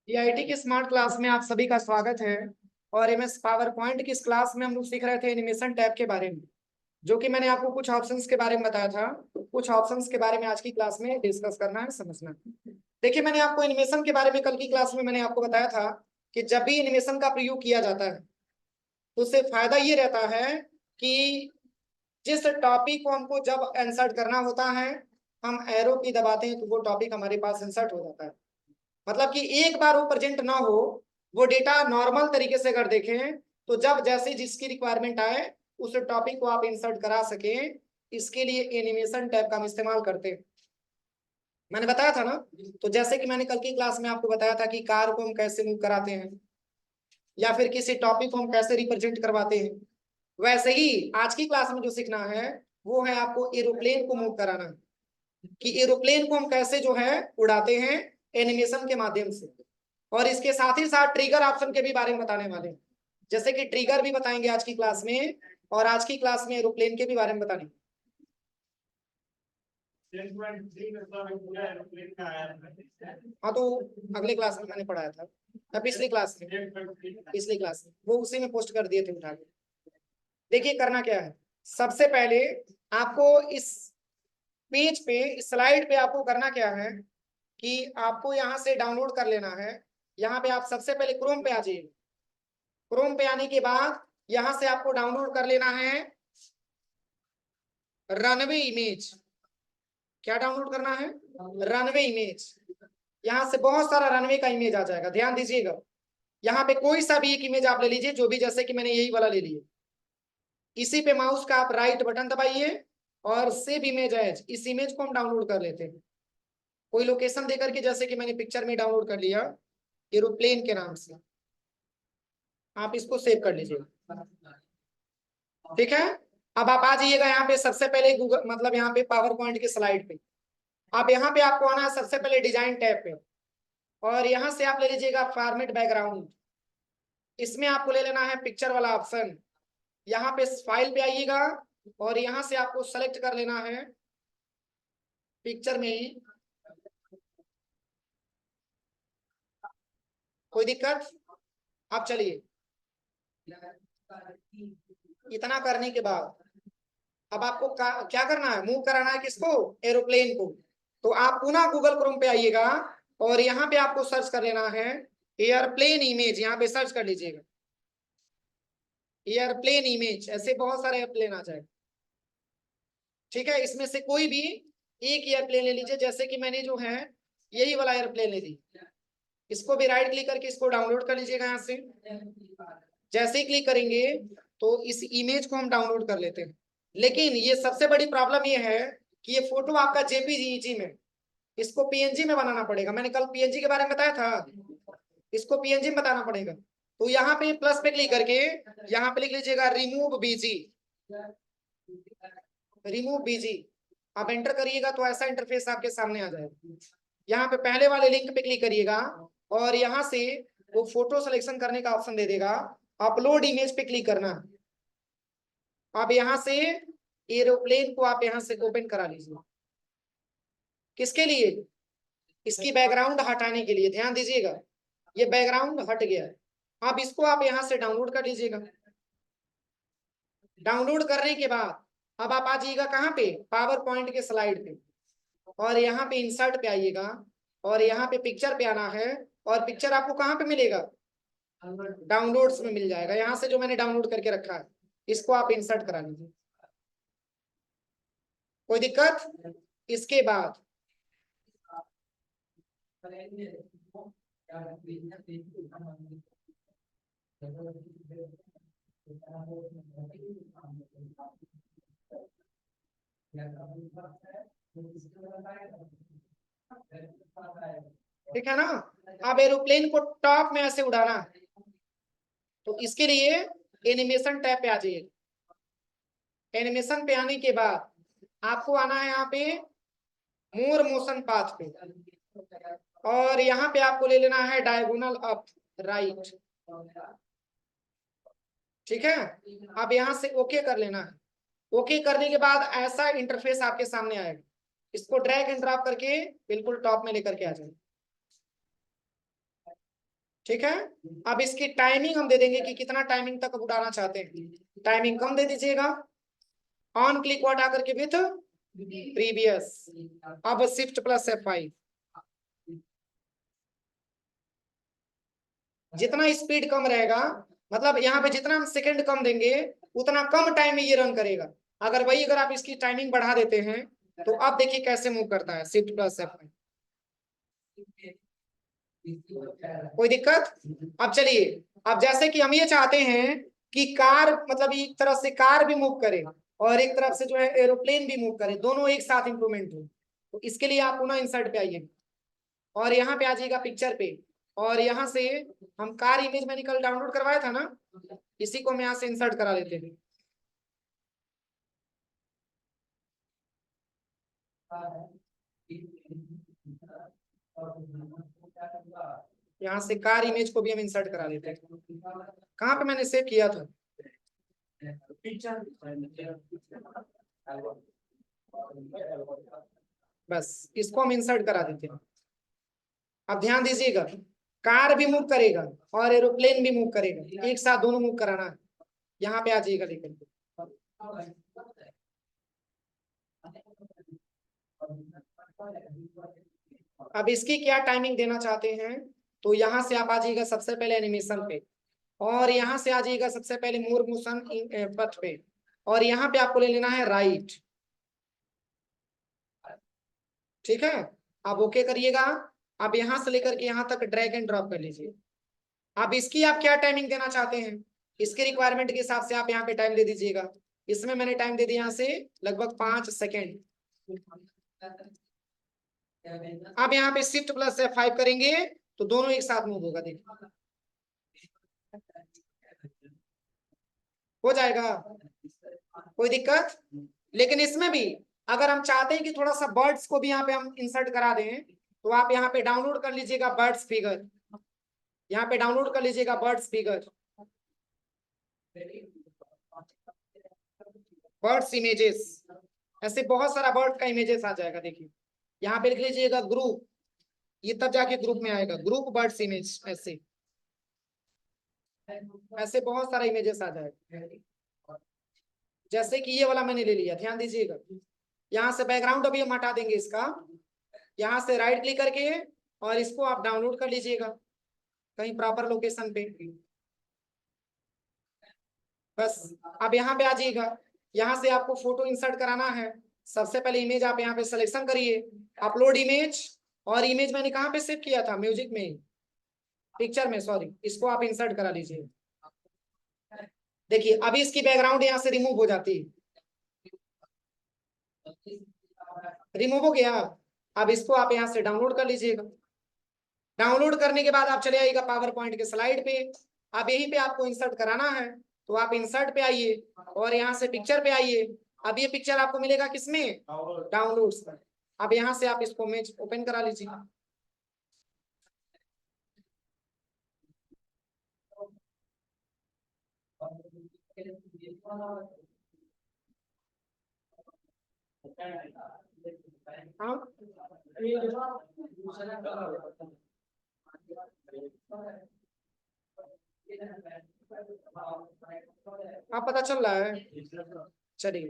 IIT की smart class में आप सभी का स्वागत है। और एमएस पावर पॉइंट की इस क्लास में हम लोग सीख रहे थे एनिमेशन टैब के बारे में, जो कि मैंने आपको कुछ ऑप्शंस के बारे में बताया था। कुछ ऑप्शंस के बारे में आज की क्लास में डिस्कस करना है, समझना है। देखिए, मैंने आपको एनिमेशन के बारे में कल की क्लास में मैंने आपको बताया था कि जब भी एनिमेशन का प्रयोग किया जाता है तो उससे फायदा ये रहता है कि जिस टॉपिक को हमको जब इंसर्ट करना होता है, हम एरो की दबाते हैं तो वो टॉपिक हमारे पास इंसर्ट हो जाता है। मतलब कि एक बार वो प्रेजेंट ना हो, वो डेटा नॉर्मल तरीके से अगर देखें तो जब जैसे जिसकी रिक्वायरमेंट आए उस टॉपिक को आप इंसर्ट करा सकें, इसके लिए एनिमेशन टैब का हम इस्तेमाल करते हैं। मैंने बताया था ना। तो जैसे कि मैंने कल की क्लास में आपको बताया था कि कार को हम कैसे मूव कराते हैं या फिर किसी टॉपिक को हम कैसे रिप्रेजेंट करवाते हैं, वैसे ही आज की क्लास में जो सीखना है वो है आपको एरोप्लेन को मूव कराना, कि एरोप्लेन को हम कैसे जो है उड़ाते हैं एनिमेशन के माध्यम से। और इसके साथ ही साथ ट्रिगर ऑप्शन के भी बारे में बताने वाले हैं, जैसे कि ट्रिगर भी बताएंगे आज की क्लास में, और आज की क्लास में एरोप्लेन के भी बारे में बताएंगे। हाँ, तो अगले क्लास में मैंने पढ़ाया था, पिछली क्लास में वो उसी में पोस्ट कर दिए थे उठा के। देखिए करना क्या है, सबसे पहले आपको इस पेज पे, इस स्लाइड पे आपको करना क्या है कि आपको यहाँ से डाउनलोड कर लेना है। यहाँ पे आप सबसे पहले क्रोम पे आ जाइए। क्रोम पे आने के बाद यहाँ से आपको डाउनलोड कर लेना है रनवे इमेज। क्या डाउनलोड करना है? Runway image. यहाँ से बहुत सारा रनवे का इमेज आ जाएगा, ध्यान दीजिएगा। यहाँ पे कोई सा भी एक इमेज आप ले लीजिए, जो भी, जैसे कि मैंने यही वाला ले लिया। इसी पे माउस का आप राइट बटन दबाइए और सेव इमेज एज, इस इमेज को हम डाउनलोड कर लेते हैं कोई लोकेशन देकर के, जैसे कि मैंने पिक्चर में डाउनलोड कर लिया एरोप्लेन के नाम से। आप इसको सेव कर लीजिए, ठीक है। अब आप आ जाइएगा यहाँ पे, सबसे पहले गूगल मतलब यहाँ पे पावर पॉइंट की स्लाइड पे। आप यहाँ पे आपको आना है सबसे पहले डिजाइन टैब पे, और यहाँ से आप ले लीजिएगा फॉर्मेट बैकग्राउंड। इसमें आपको ले लेना है पिक्चर वाला ऑप्शन। यहाँ पे फाइल पे आइएगा और यहाँ से आपको सेलेक्ट कर लेना है पिक्चर में ही। कोई दिक्कत? आप चलिए, इतना करने के बाद अब आपको क्या करना है, मूव कराना है किसको? एरोप्लेन को। तो आप पुनः गूगल क्रोम पे आइएगा और यहाँ पे आपको सर्च कर लेना है एयरप्लेन इमेज। यहाँ पे सर्च कर लीजिएगा एयरप्लेन इमेज, ऐसे बहुत सारे एयरप्लेन आ जाएगा, ठीक है। इसमें से कोई भी एक एयरप्लेन ले लीजिए, जैसे कि मैंने जो है यही वाला एयरप्लेन ले ली। इसको भी राइट क्लिक करके इसको डाउनलोड कर लीजिएगा यहाँ से। जैसे ही क्लिक करेंगे तो इस इमेज को हम डाउनलोड कर लेते हैं। लेकिन ये सबसे बड़ी प्रॉब्लम ये है कि ये फोटो आपका जेपीजी में, इसको पीएनजी में बनाना पड़ेगा। मैंने कल पीएनजी के बारे में बताया था, इसको पीएनजी में बताना पड़ेगा। तो यहाँ पे प्लस पे क्लिक करके यहाँ पे लिख लीजिएगा रिमूव बीजी, रिमूव बीजी। आप एंटर करिएगा तो ऐसा इंटरफेस आपके सामने आ जाएगा। यहाँ पे पहले वाले लिंक पे क्लिक करिएगा और यहाँ से वो फोटो सिलेक्शन करने का ऑप्शन दे देगा, अपलोड इमेज पे क्लिक करना। आप यहाँ से एरोप्लेन को आप यहाँ से ओपन करा लीजिए। किसके लिए? इसकी बैकग्राउंड हटाने के लिए। ध्यान दीजिएगा, ये बैकग्राउंड हट गया है। अब इसको आप यहाँ से डाउनलोड कर लीजिएगा। डाउनलोड करने के बाद अब आप आ जाइएगा कहाँ पे, पावर पॉइंट के स्लाइड पे, और यहाँ पे इंसर्ट पे आइएगा और यहाँ पे पिक्चर पे आना है। और पिक्चर आपको कहाँ पे मिलेगा? डाउनलोड्स में मिल जाएगा। यहाँ से जो मैंने डाउनलोड करके रखा है इसको आप इंसर्ट करा लीजिए। कोई दिक्कत? इसके बाद ठीक है ना। अब एरोप्लेन को टॉप में ऐसे उड़ाना है, तो इसके लिए एनिमेशन टैब पे आ जाइए। एनिमेशन पे आने के बाद आपको आना है यहाँ पे मोर मोशन पाथ पे, और यहाँ पे आपको ले लेना है डायगोनल अप राइट, ठीक है। अब यहाँ से ओके कर लेना है। ओके करने के बाद ऐसा इंटरफेस आपके सामने आएगा। इसको ड्रैग एंड ड्रॉप करके बिल्कुल टॉप में लेकर के आ जाए। ठीक है। अब इसकी टाइमिंग हम दे देंगे कि कितना टाइमिंग तक उड़ाना चाहते हैं। टाइमिंग कम दे दीजिएगा। ऑन क्लिक वर्ड आकर के विथ प्रीवियस। अब शिफ्ट प्लस F5। जितना स्पीड कम रहेगा, मतलब यहाँ पे जितना हम सेकंड कम देंगे उतना कम टाइम में ये रन करेगा। अगर आप इसकी टाइमिंग बढ़ा देते हैं तो अब देखिए कैसे मूव करता है। Shift plus F5। कोई दिक्कत? अब चलिए, अब जैसे कि हम ये चाहते हैं कि कार, मतलब एक तरफ से कार भी मूव करे और एक तरफ से जो है एरोप्लेन भी मूव करे, दोनों एक साथ इंप्रूवमेंट हो, तो इसके लिए आप पुनः इंसर्ट पे आइए और यहाँ पे आ जाइएगा पिक्चर पे। और यहाँ से हम कार इमेज मैंने कल डाउनलोड करवाया था ना, इसी को हम यहाँ से इंसर्ट करा लेते हैं। यहाँ से कार इमेज को भी हम इंसर्ट करा लेते हैं। कहाँ पे मैंने सेव किया था? बस इसको हम इंसर्ट करा देते हैं। अब ध्यान दीजिएगा, कार भी मूव करेगा और एरोप्लेन भी मूव करेगा, एक साथ दोनों मूव कराना है। यहाँ पे आ जाइएगा लेकर। अब इसकी क्या टाइमिंग देना चाहते हैं, तो यहाँ से आप आ जाइएगा सबसे पहले एनिमेशन पे और यहाँ से आ जाइएगा सबसे पहले मूव मोशन पथ पे और यहाँ पे आपको ले लेना है राइट। ठीक है, आप ओके करिएगा। अब यहाँ से लेकर के यहाँ तक ड्रैग एंड ड्रॉप कर लीजिए। अब इसकी आप क्या टाइमिंग देना चाहते हैं, इसके रिक्वायरमेंट के हिसाब से आप यहाँ पे टाइम दे दीजिएगा। इसमें मैंने टाइम दे दिया यहाँ से लगभग 5 सेकेंड। अब यहाँ पे शिफ्ट प्लस F5 करेंगे तो दोनों एक साथ मूव होगा, देखिए हो जाएगा, कोई दिक्कत? लेकिन इसमें भी अगर हम चाहते हैं कि थोड़ा सा बर्ड्स को भी यहाँ पे हम इंसर्ट करा दें, तो आप यहाँ पे डाउनलोड कर लीजिएगा बर्ड्स फिगर। यहाँ पे डाउनलोड कर लीजिएगा बर्ड्स फिगर, बर्ड्स इमेजेस। ऐसे बहुत सारा बर्ड का इमेजेस आ जाएगा। देखिए यहाँ पे लिख लीजिएगा ग्रुप, ये तब जाके ग्रुप में आएगा, ग्रुप बर्ड्स इमेज। ऐसे ऐसे बहुत सारा इमेजेस आ जाएगा। जैसे कि ये वाला मैंने ले लिया, ध्यान दीजिएगा। यहाँ से बैकग्राउंड अभी हम हटा देंगे इसका, यहाँ से राइट क्लिक करके और इसको आप डाउनलोड कर लीजिएगा कहीं प्रॉपर लोकेशन पे। बस अब यहाँ पे आ जाइएगा, यहाँ से आपको फोटो इंसर्ट कराना है। सबसे पहले इमेज आप यहाँ पे सिलेक्शन करिए, अपलोड इमेज। और इमेज मैंने कहाँ पे सेव किया था, म्यूजिक में, पिक्चर में, सॉरी, इसको आप इंसर्ट करा लीजिए। देखिए अभी इसकी बैकग्राउंड यहाँ से रिमूव हो जाती है, रिमूव हो गया। अब इसको आप यहाँ से डाउनलोड कर लीजिएगा। डाउनलोड करने के बाद आप चले आइएगा पावर पॉइंट के स्लाइड पे। अब यहीं पे आपको इंसर्ट कराना है, तो आप इंसर्ट पे आइए और यहाँ से पिक्चर पे आइए। अब ये पिक्चर आपको मिलेगा किसमें, डाउनलोड्स पर। अब यहाँ से आप इसको इमेज ओपन करा लीजिए। हाँ आप पता चल रहा है, चलिए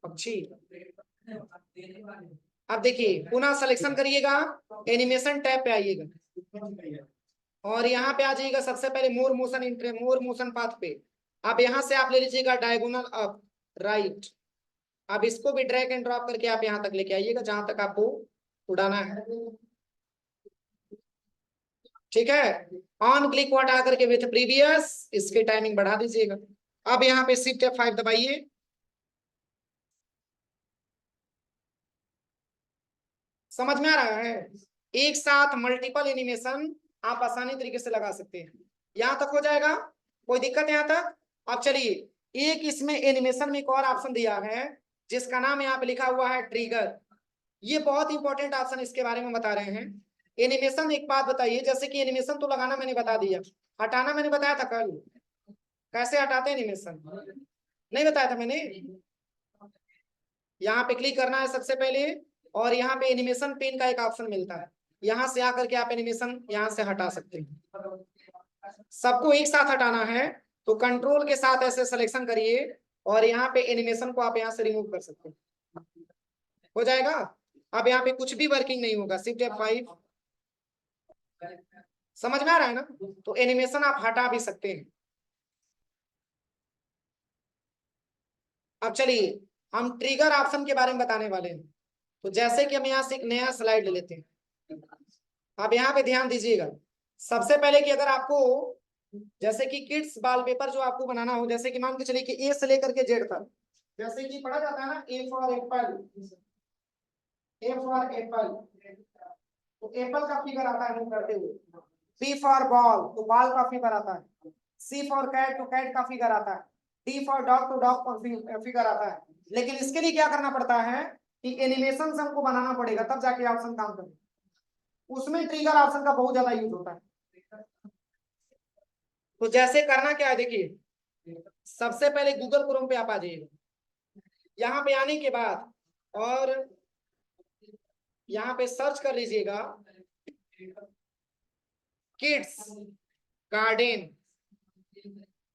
अच्छी। अब देखिए पुनः सिलेक्शन करिएगा, एनिमेशन टैब पे आइएगा और यहाँ पे आ जाइएगा सबसे पहले मोर मोशन पाथ पे। अब यहाँ से आप ले लीजिएगा डायगोनल अप राइट। अब इसको भी ड्रैग एंड ड्रॉप करके आप यहाँ तक लेके आइएगा जहां तक आपको उड़ाना है। ठीक है, ऑन क्लिक वाट आकर के विथ प्रीवियस, इसकी टाइमिंग बढ़ा दीजिएगा। अब यहाँ पे शिफ्ट F5 दबाइए। समझ में आ रहा है? एक साथ मल्टीपल एनिमेशन आप आसानी तरीके से लगा सकते हैं। यहाँ तक हो जाएगा, कोई दिक्कत है यहाँ तक? अब चलिए, एक इसमें एनिमेशन में एक और ऑप्शन दिया है जिसका नाम यहाँ पे लिखा हुआ है ट्रिगर। ये बहुत इंपॉर्टेंट ऑप्शन, इसके बारे में बता रहे हैं। एनिमेशन, एक बात बताइए, जैसे कि एनिमेशन तो लगाना मैंने बता दिया, हटाना मैंने बताया था कल, कैसे हटाते हैं एनिमेशन, नहीं बताया था मैंने? यहाँ पे क्लिक करना है सबसे पहले और यहाँ पे एनिमेशन पेन का एक ऑप्शन मिलता है, यहाँ से आकर के आप एनिमेशन यहाँ से हटा सकते हैं। सबको एक साथ हटाना है तो कंट्रोल के साथ ऐसे सिलेक्शन करिए और यहाँ पे एनिमेशन को आप यहाँ से रिमूव कर सकते हैं, हो जाएगा। अब यहाँ पे कुछ भी वर्किंग नहीं होगा, सिर्फ F5। समझ में आ रहा है ना? तो एनिमेशन आप हटा भी सकते हैं। अब चलिए हम ट्रिगर ऑप्शन के बारे में बताने वाले हैं। तो जैसे कि हम यहाँ से एक नया स्लाइड ले लेते हैं। अब यहाँ पे ध्यान दीजिएगा, सबसे पहले कि अगर आपको जैसे कि किड्स वॉलपेपर जो आपको बनाना हो, जैसे कि मान के चलिए कि ए से लेकर के जेड तक, जैसे कि पढ़ा जाता है ना, A for Apple, A for Apple, तो एप्पल का फिगर आता है मूव करते हुए। बी फॉर बॉल, तो बॉल का फिगर आता है। सी फॉर कैट, तो कैट का फिगर आता है। डी फॉर डॉग, तो डॉग का फिगर आता है। लेकिन इसके लिए क्या करना पड़ता है कि एनिमेशन से हमको बनाना पड़ेगा, तब जाके ऑप्शन काम करेगा। उसमें ट्रिगर ऑप्शन का बहुत ज्यादा यूज होता है। तो जैसे करना क्या है, देखिए सबसे पहले गूगल क्रोम पे आप आ जाइएगा। यहाँ पे आने के बाद और यहाँ पे सर्च कर लीजिएगा किड्स गार्डन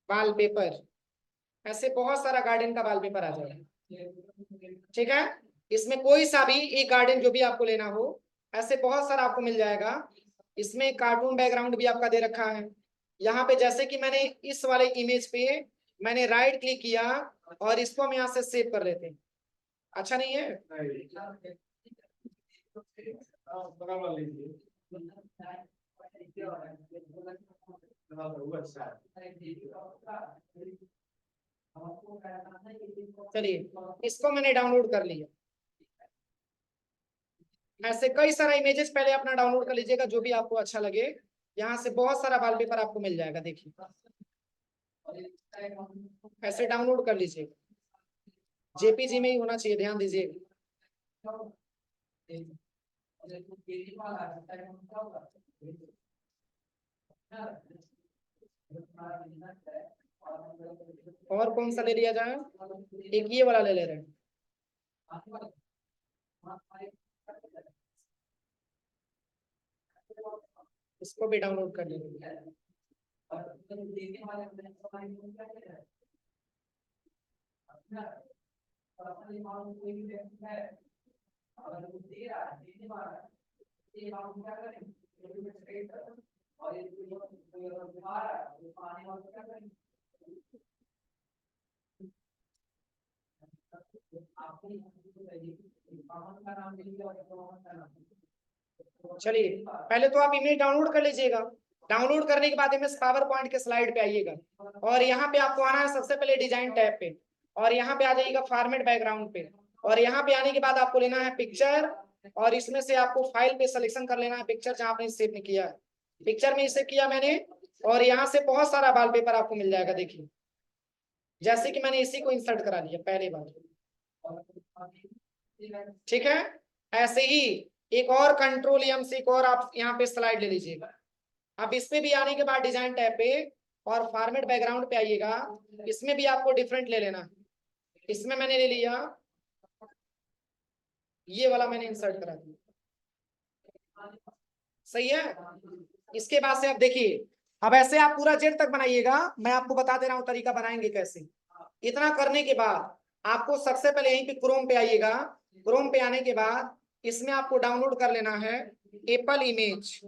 वॉलपेपर। ऐसे बहुत सारा गार्डन का वॉलपेपर आ जाएगा, ठीक है। इसमें कोई सा भी एक गार्डन जो भी आपको लेना हो, ऐसे बहुत सारा आपको मिल जाएगा। इसमें कार्टून बैकग्राउंड भी आपका दे रखा है। यहाँ पे जैसे कि मैंने इस वाले इमेज पे मैंने राइट क्लिक किया और इसको हम यहाँ से सेव कर लेते हैं। अच्छा नहीं है? चलिए इसको मैंने डाउनलोड कर लिया। ऐसे कई सारा इमेजेस पहले अपना डाउनलोड कर लीजिएगा, जो भी आपको अच्छा लगे। यहाँ से बहुत सारा वॉलपेपर आपको मिल जाएगा, देखिए ऐसे डाउनलोड कर लीजिएगा। जेपीजी में ही होना चाहिए, ध्यान दीजिएगा। और कौन सा ले लिया जाए? एक ये वाला ले ले रहे हैं। इसको भी डाउनलोड कर लीजिए। चलिए पहले तो आप इमेज डाउनलोड कर लीजिएगा। डाउनलोड करने के बाद इमेज पावर पॉइंट के स्लाइड पे आइएगा और यहाँ पे आपको आना है सबसे पहले डिजाइन टैब पे, और यहाँ पे आ जाइएगा फॉर्मेट बैकग्राउंड पे, और यहाँ पे आने के बाद आपको लेना है पिक्चर, और इसमें से आपको फाइल पे सिलेक्शन कर लेना है पिक्चर जहाँ आपने सेव किया है। पिक्चर में इसे किया मैंने, और यहाँ से बहुत सारा वॉलपेपर आपको मिल जाएगा। देखिए जैसे कि मैंने इसी को इंसर्ट करा लिया पहले बार, ठीक है। ऐसे ही एक और कंट्रोल एम से एक और आप यहाँ पे स्लाइड ले लीजिएगा। अब इस पे भी आने के बाद डिजाइन टैब पे और फॉर्मेट बैकग्राउंड पे आइएगा। इसमें भी आपको डिफरेंट ले लेना। इसमें मैंने ले लिया ये वाला, मैंने इंसर्ट करा दिया, सही है। इसके बाद से आप देखिए, अब ऐसे आप पूरा जेड तक बनाइएगा। मैं आपको बता दे रहा हूँ तरीका बनाएंगे कैसे। इतना करने के बाद आपको सबसे पहले यहीं पे क्रोम पे आइएगा। क्रोम पे आने के बाद इसमें आपको डाउनलोड कर लेना है एप्पल इमेज।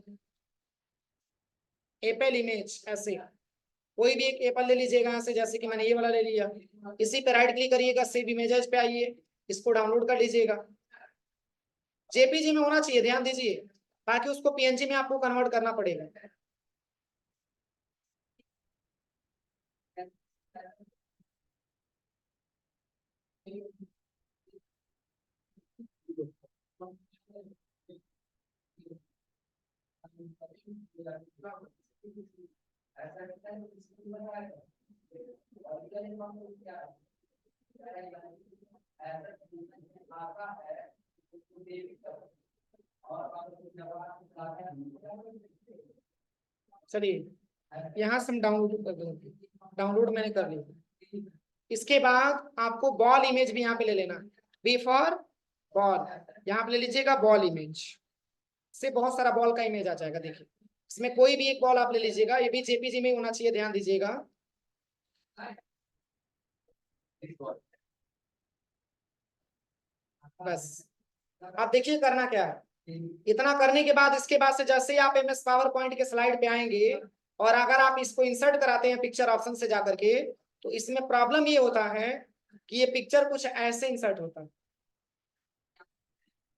एप्पल इमेज ऐसे कोई भी एक एप्पल ले लीजिएगा यहाँ से, जैसे कि मैंने ये वाला ले लिया। इसी पे राइट क्लिक करिएगा, सेव इमेजेस पे आइए, इसको डाउनलोड कर लीजिएगा। जेपीजी में होना चाहिए, ध्यान दीजिए, बाकी उसको पीएनजी में आपको कन्वर्ट करना पड़ेगा। चलिए यहाँ से हम डाउनलोड कर देंगे। डाउनलोड मैंने कर लिया। इसके बाद आपको बॉल इमेज भी यहाँ पे ले लेना। बी फॉर बॉल, यहाँ पे ले लीजिएगा बॉल इमेज। से बहुत सारा बॉल का इमेज आ जाएगा। देखिए इसमें कोई भी एक बॉल आप ले लीजिएगा, ये भी जेपीजी में होना चाहिए, ध्यान दीजिएगा। बस आप देखिए करना क्या है। इतना करने के बाद इसके बाद से जैसे ही आप एमएस पावर पॉइंट के स्लाइड पे आएंगे और अगर आप इसको इंसर्ट कराते हैं पिक्चर ऑप्शन से जाकर के, तो इसमें प्रॉब्लम ये होता है कि ये पिक्चर कुछ ऐसे इंसर्ट होता है।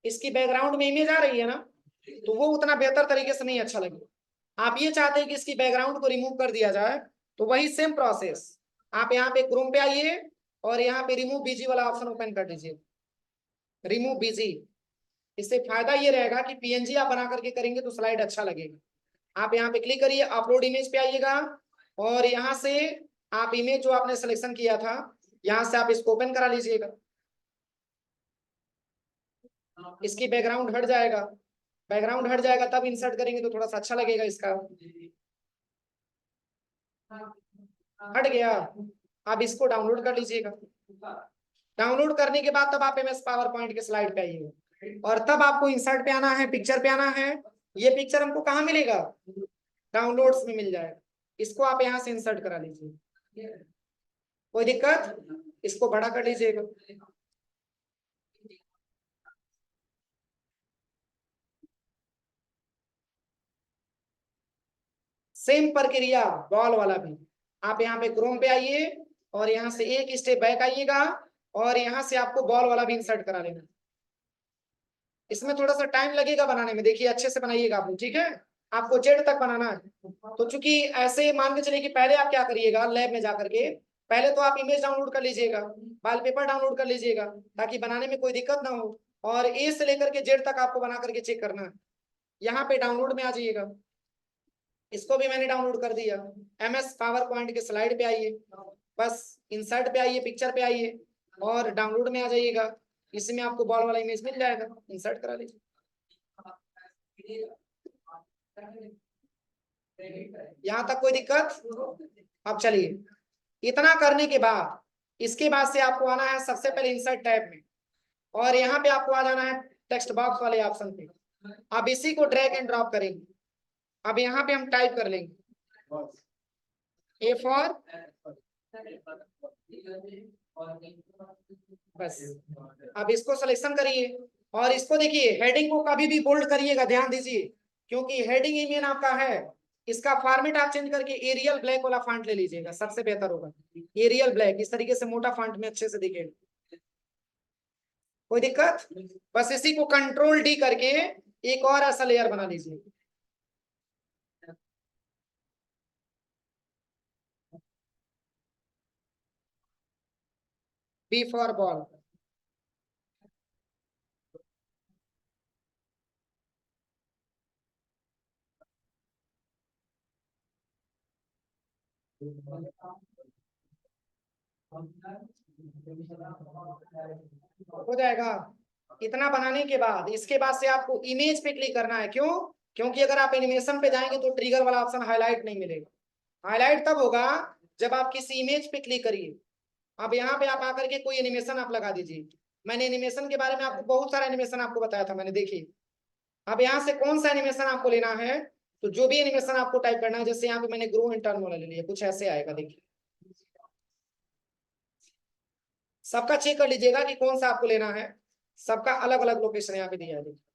इसकी बैकग्राउंड में इमेज आ रही है ना, तो वो उतना बेहतर तरीके से नहीं अच्छा लगेगा। आप ये चाहते हैं कि इसकी बैकग्राउंड को रिमूव कर दिया जाए, तो वही सेम प्रोसेस, आप यहाँ पे क्रोम पे आइए और यहाँ पे रिमूव बीजी वाला ऑप्शन ओपन कर दीजिए, रिमूव बीजी। इससे फायदा ये रहेगा कि पीएनजी आप बना करके करेंगे तो स्लाइड अच्छा लगेगा। आप यहाँ पे क्लिक करिए, अपलोड इमेज पे आइएगा और यहाँ से आप इमेज जो आपने सिलेक्शन किया था यहाँ से आप इसको ओपन करा लीजिएगा। इसकी बैकग्राउंड हट जाएगा, बैकग्राउंड हट जाएगा तब इंसर्ट करेंगे तो थोड़ा सा अच्छा लगेगा। इसका हट गया, आप इसको डाउनलोड कर लीजिएगा। डाउनलोड करने के बाद तब आप एमएस पावर पॉइंट के स्लाइड पे आइएगा और तब आपको इंसर्ट पे आना है, पिक्चर पे आना है। ये पिक्चर हमको कहाँ मिलेगा, डाउनलोड्स में मिल जाएगा। इसको आप यहाँ से इंसर्ट करा लीजिए, कोई दिक्कत, इसको बड़ा कर लीजिएगा। सेम प्रक्रिया बॉल वाला भी, आप यहाँ पे क्रोम पे आइए और यहाँ से एक स्टेप बैक आइएगा और यहाँ से आपको बॉल वाला भी इंसर्ट करा लेना। इसमें थोड़ा सा टाइम लगेगा बनाने में, देखिए अच्छे से बनाइएगा आप लोग, ठीक है। आपको जेड तक बनाना है। तो चूंकि ऐसे मान के चलिए कि पहले आप क्या करिएगा, लैब में जाकर के पहले तो आप इमेज डाउनलोड कर लीजिएगा, वॉलपेपर डाउनलोड कर लीजिएगा ताकि बनाने में कोई दिक्कत ना हो। और ए से लेकर के जेड तक आपको बना करके चेक करना है। यहाँ पे डाउनलोड में आ जाइएगा, इसको भी मैंने डाउनलोड कर दिया। एमएस पावर पॉइंट के स्लाइड पे आइए, बस इंसर्ट पे आइए, पिक्चर पे आइए और डाउनलोड में आ जाइएगा। इसमें आपको बॉल वाला इमेज मिल जाएगा, इंसर्ट करा लीजिए। यहाँ तक कोई दिक्कत। अब चलिए, इतना करने के बाद इसके बाद से आपको आना है सबसे पहले इंसर्ट टैब में और यहाँ पे आपको आ जाना है टेक्स्ट बॉक्स वाले ऑप्शन पे। अब इसी को ड्रैग एंड ड्रॉप करेंगे। अब यहाँ पे हम टाइप कर लेंगे ए फॉर, बस। अब इसको सिलेक्शन करिए और इसको देखिए, हेडिंग को कभी भी बोल्ड करिएगा, ध्यान दीजिए, क्योंकि हेडिंग ही मेन आपका है। इसका फॉर्मेट आप चेंज करके एरियल ब्लैक वाला फॉन्ट ले लीजिएगा, सबसे बेहतर होगा एरियल ब्लैक, इस तरीके से मोटा फॉन्ट में अच्छे से दिखेगा। कोई दिक्कत, बस इसी को कंट्रोल डी करके एक और ऐसा लेयर बना लीजिए। बी फॉर बॉल, हो जाएगा। इतना बनाने के बाद इसके बाद से आपको इमेज पे क्लिक करना है। क्यों, क्योंकि अगर आप एनिमेशन पे जाएंगे तो ट्रिगर वाला ऑप्शन हाईलाइट नहीं मिलेगा। हाईलाइट तब होगा जब आप किसी इमेज पे क्लिक करिए। अब यहाँ पे आप आकर के कोई एनिमेशन आप लगा दीजिए। मैंने एनिमेशन के बारे में आपको बहुत सारा एनिमेशन आपको बताया था, मैंने देखी। अब यहाँ से कौन सा एनिमेशन आपको लेना है, तो जो भी एनिमेशन आपको टाइप करना है, जैसे यहाँ पे मैंने ग्रो एंड टर्न वाला ले लिया, कुछ ऐसे आएगा, देखिए। सबका चेक कर लीजिएगा कि कौन सा आपको लेना है, सबका अलग अलग लोकेशन यहाँ पे दिया है, देखिए।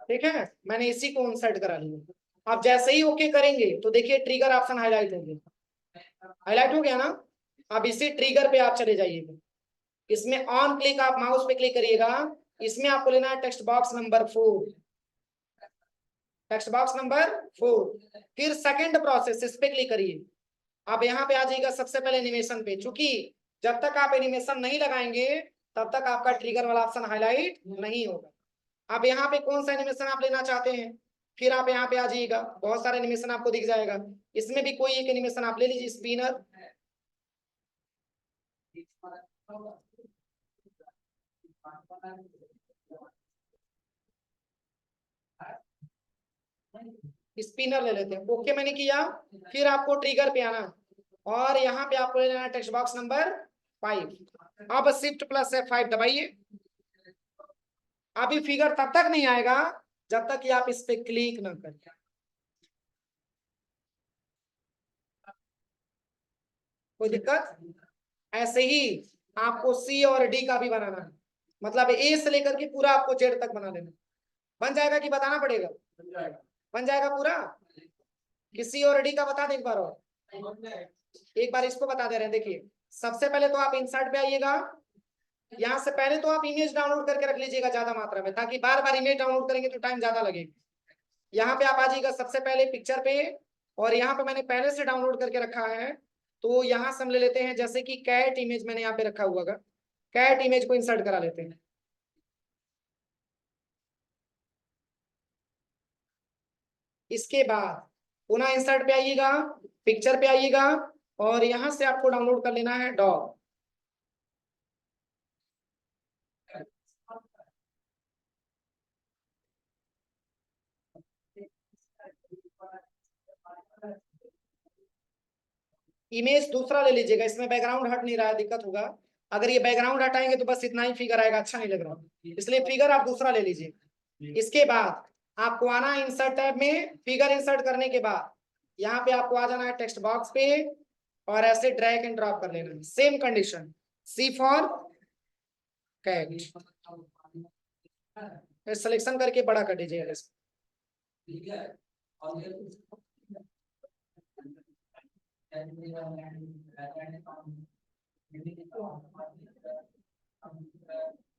ठीक है, मैंने इसी को इंसर्ट करा लिया। आप जैसे ही ओके करेंगे तो देखिए ट्रिगर ऑप्शन हाईलाइट हो गया, हाईलाइट हो गया ना। अब इसी ट्रिगर पे आप चले जाइएगा, इसमें ऑन क्लिक, आप माउस पे क्लिक करिएगा। इसमें आपको लेना है text box number 4, text box number 4। फिर सेकंड प्रोसेस, इस पे क्लिक करिए। आप यहाँ पे आ जाइएगा सबसे पहले एनिमेशन पे। चूंकि जब तक आप एनिमेशन नहीं लगाएंगे तब तक आपका ट्रिगर वाला ऑप्शन हाईलाइट नहीं होगा। आप यहाँ पे कौन सा एनिमेशन आप लेना चाहते हैं, फिर आप यहाँ पे आ जाइएगा, बहुत सारे एनिमेशन आपको दिख जाएगा। इसमें भी कोई एक एनिमेशन आप ले लीजिए, स्पिनर। स्पिनर ले लेते हैं। ओके मैंने किया, फिर आपको ट्रिगर पे आना और यहाँ पे आपको ले लेना टेक्स्ट बॉक्स नंबर 5। अब शिफ्ट प्लस F5 दबाइए। अभी फिगर तब तक नहीं आएगा जब तक कि आप इस पे क्लिक ना करें। कोई दिक्कत? ऐसे ही आपको सी और डी का भी बनाना है, मतलब ए से लेकर के पूरा आपको जेड तक बना लेना। बन जाएगा कि बताना पड़ेगा? बन जाएगा पूरा। कि सी और डी का बता दें एक बार, और एक बार इसको बता दे रहे हैं। देखिए सबसे पहले तो आप इंसर्ट पे आइएगा। यहाँ से पहले तो आप इमेज डाउनलोड करके रख लीजिएगा ज्यादा मात्रा में, ताकि बार बार इमेज डाउनलोड करेंगे तो टाइम ज्यादा लगेगा। यहाँ पे आप आ जाइएगा सबसे पहले पिक्चर पे, और यहाँ पे मैंने पहले से डाउनलोड करके रखा है। तो यहाँ से हम ले लेते हैं, जैसे कि कैट इमेज मैंने यहाँ पे रखा हुआ है, कैट इमेज को इंसर्ट करा लेते हैं। इसके बाद पुनः इंसर्ट पे आइएगा, पिक्चर पे आइएगा, और यहाँ से आपको डाउनलोड कर लेना है डॉग। इमेज दूसरा ले लीजिएगा, इसमें बैकग्राउंड हट नहीं रहा है, दिक्कत होगा। अगर ये बैकग्राउंड हटाएंगे तो बस इतना ही फिगर आएगा, अच्छा नहीं लग रहा, इसलिए फिगर आप दूसरा ले लीजिए। इसके बाद आपको आना है इंसर्ट टैब में। फिगर इंसर्ट करने के बाद यहाँ पे आपको आ जाना है टेक्स्ट बॉक्स पे, और ऐसे ड्रैग एंड ड्रॉप कर लेना है। Same condition, C for cat, selection करके बड़ा कर दीजिएगा इसको।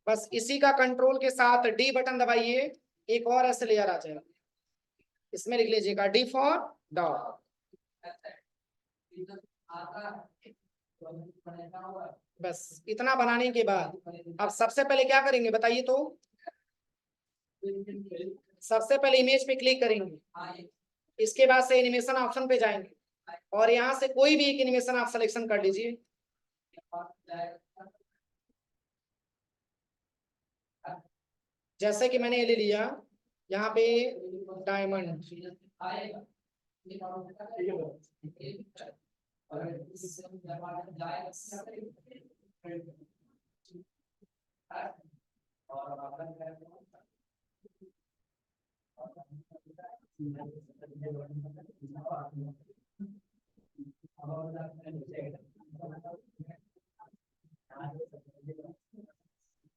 बस इसी का कंट्रोल के साथ डी बटन दबाइए, एक और ऐसे लेयर आ जाएगा, इसमें लिख लीजिएगा डी फॉर डॉग। बस इतना बनाने के बाद अब सबसे पहले क्या करेंगे बताइए तो? सबसे पहले इमेज पे क्लिक करेंगे, इसके बाद से एनिमेशन ऑप्शन पे जाएंगे, और यहाँ से कोई भी एक एनिमेशन आप सिलेक्शन कर लीजिए। जैसे कि मैंने ये ले लिया यहाँ पे डायमंड।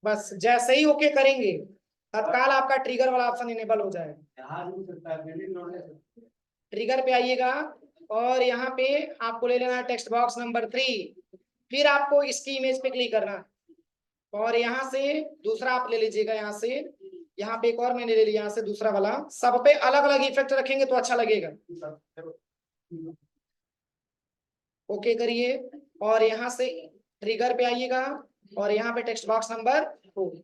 बस जैसे ही ओके करेंगे तत्काल आपका ट्रिगर वाला ऑप्शन इनेबल हो जाएगा। ट्रिगर पे आइएगा, और यहाँ पे आपको ले लेना है टेक्स्ट बॉक्स नंबर 3। फिर आपको इसकी इमेज पे क्लिक करना, और यहाँ से दूसरा आप ले लीजिएगा। यहाँ से यहाँ पे एक और मैंने ले लिया, यहाँ से दूसरा वाला। सब पे अलग अलग इफेक्ट रखेंगे तो अच्छा लगेगा। ओके करिए, और यहाँ से ट्रिगर पे आइएगा, और यहाँ पे टेक्स्ट बॉक्स नंबर 4।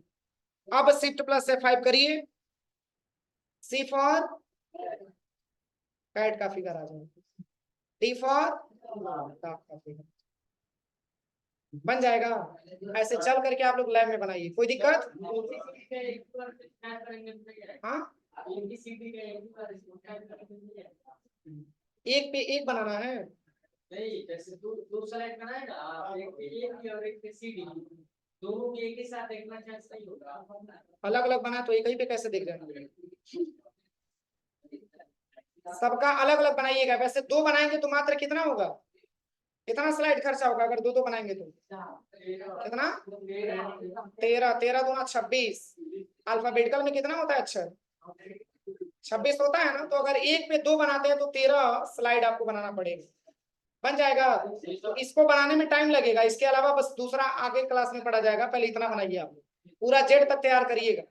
अब शिफ्ट प्लस F5 करिए, सी फॉर कैट का फिगर आ जाएगा, डी फॉर डॉग का फिगर बन जाएगा। ऐसे चल करके आप लोग लैब में बनाइए, कोई दिक्कत? हाँ, एक पे एक बनाना है। नहीं, जैसे दूसरा एक बनाएगा, एक और एक सीडी, दोनों को एक ही साथ देखना चाहिए, सही होगा। अलग अलग बना तो एक ही पे कैसे देख रहे हैं? सबका अलग अलग बनाइएगा। वैसे दो बनाएंगे तो मात्र कितना होगा, कितना स्लाइड खर्चा होगा अगर दो बनाएंगे तो? कितना? 13, 13 दूना 26। अल्फाबेटिकल में कितना होता है अक्षर? 26 होता है ना। तो अगर एक पे दो बनाते हैं तो 13 स्लाइड आपको बनाना पड़ेगा। बन जाएगा। तो इसको बनाने में टाइम लगेगा, इसके अलावा बस दूसरा आगे क्लास में पढ़ा जाएगा। पहले इतना बनाइए, आप पूरा जेड तक तैयार करिएगा।